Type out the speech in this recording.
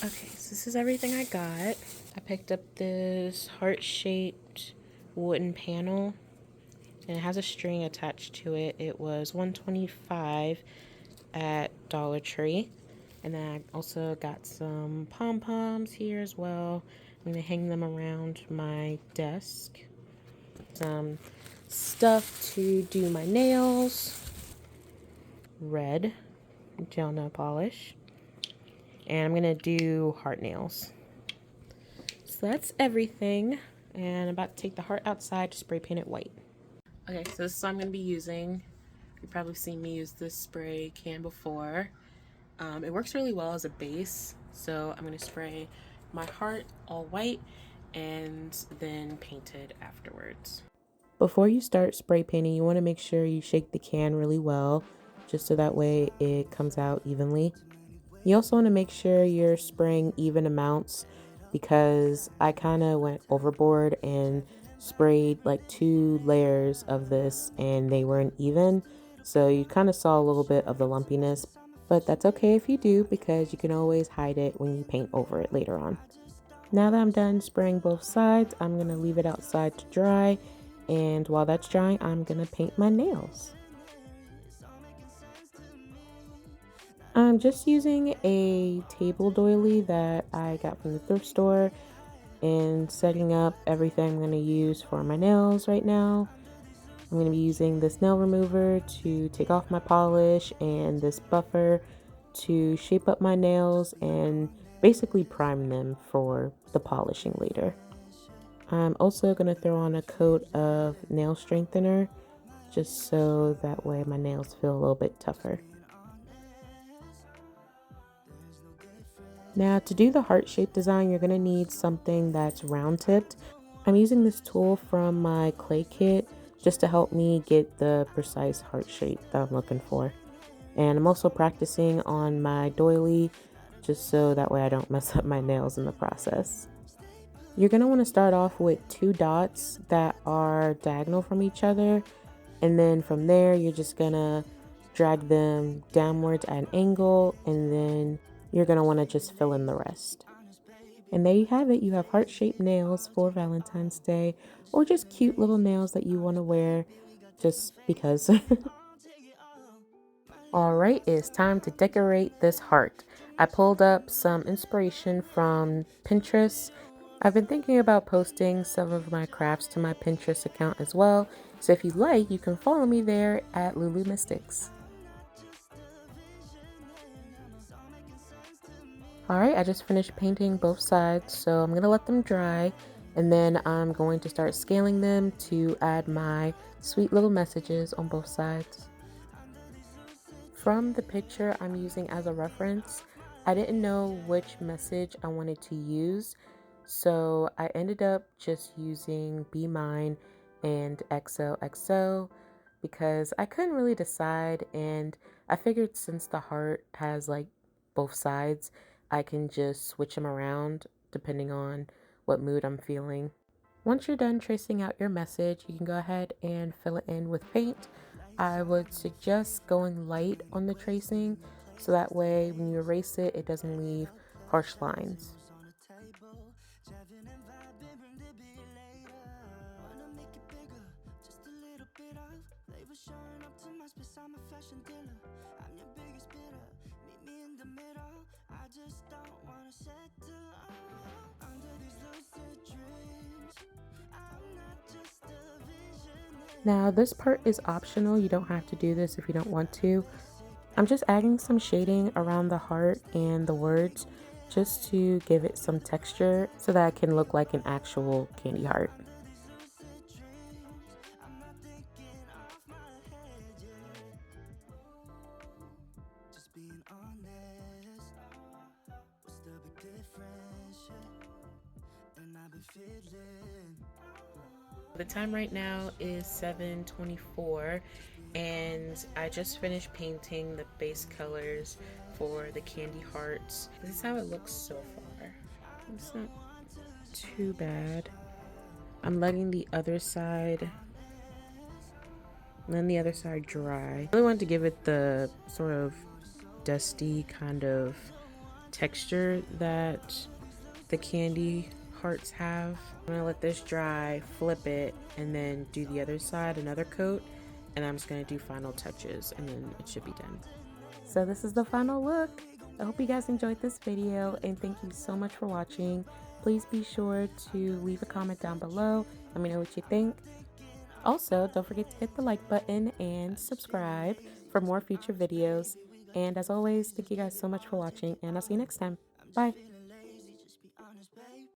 Okay, so this is everything I got. I picked up this heart-shaped wooden panel, and it has a string attached to it. It was $125 at Dollar Tree. And then I also got some pom-poms here as well. I'm gonna hang them around my desk. Some stuff to do my nails. Red gel nail polish. And I'm gonna do heart nails. So that's everything. And I'm about to take the heart outside to spray paint it white. Okay, so this is what I'm gonna be using. You've probably seen me use this spray can before. It works really well as a base, so I'm going to spray my heart all white and then paint it afterwards. Before you start spray painting, you want to make sure you shake the can really well, just so that way it comes out evenly. You also want to make sure you're spraying even amounts, because I kind of went overboard and sprayed like 2 layers of this and they weren't even, so you kind of saw a little bit of the lumpiness. But that's okay if you do, because you can always hide it when you paint over it later on. Now that I'm done spraying both sides, I'm going to leave it outside to dry. And while that's drying, I'm going to paint my nails. I'm just using a table doily that I got from the thrift store and setting up everything I'm going to use for my nails right now. I'm going to be using this nail remover to take off my polish and this buffer to shape up my nails and basically prime them for the polishing later. I'm also going to throw on a coat of nail strengthener just so that way my nails feel a little bit tougher. Now to do the heart shape design, you're going to need something that's round tipped. I'm using this tool from my clay kit just to help me get the precise heart shape that I'm looking for. And I'm also practicing on my doily just so that way I don't mess up my nails in the process. You're going to want to start off with 2 dots that are diagonal from each other, and then from there you're just going to drag them downwards at an angle, and then you're going to want to just fill in the rest. And there you have it. You have heart-shaped nails for Valentine's Day, or just cute little nails that you want to wear just because. Alright, it's time to decorate this heart. I pulled up some inspiration from Pinterest. I've been thinking about posting some of my crafts to my Pinterest account as well, so if you like, you can follow me there at LuuluuMystics. Alright, I just finished painting both sides, so I'm going to let them dry, and then I'm going to start scaling them to add my sweet little messages on both sides. From the picture I'm using as a reference, I didn't know which message I wanted to use, so I ended up just using Be Mine and XOXO because I couldn't really decide, and I figured since the heart has like both sides, I can just switch them around depending on what mood I'm feeling. Once you're done tracing out your message, you can go ahead and fill it in with paint. I would suggest going light on the tracing so that way when you erase it, it doesn't leave harsh lines. Now this part is optional, you don't have to do this if you don't want to. I'm just adding some shading around the heart and the words just to give it some texture so that it can look like an actual candy heart. The time right now is 7:24 and I just finished painting the base colors for the candy hearts. This is how it looks so far. It's not too bad. I'm letting the other side and then the other side dry. I really wanted to give it the sort of dusty kind of texture that the candy hearts have. I'm gonna let this dry, flip it, and then do the other side, another coat, and I'm just gonna do final touches, and then it should be done. So this is the final look. I hope you guys enjoyed this video, and thank you so much for watching. Please be sure to leave a comment down below. Let me know what you think. Also, don't forget to hit the like button and subscribe for more future videos. And as always, thank you guys so much for watching, and I'll see you next time. Bye.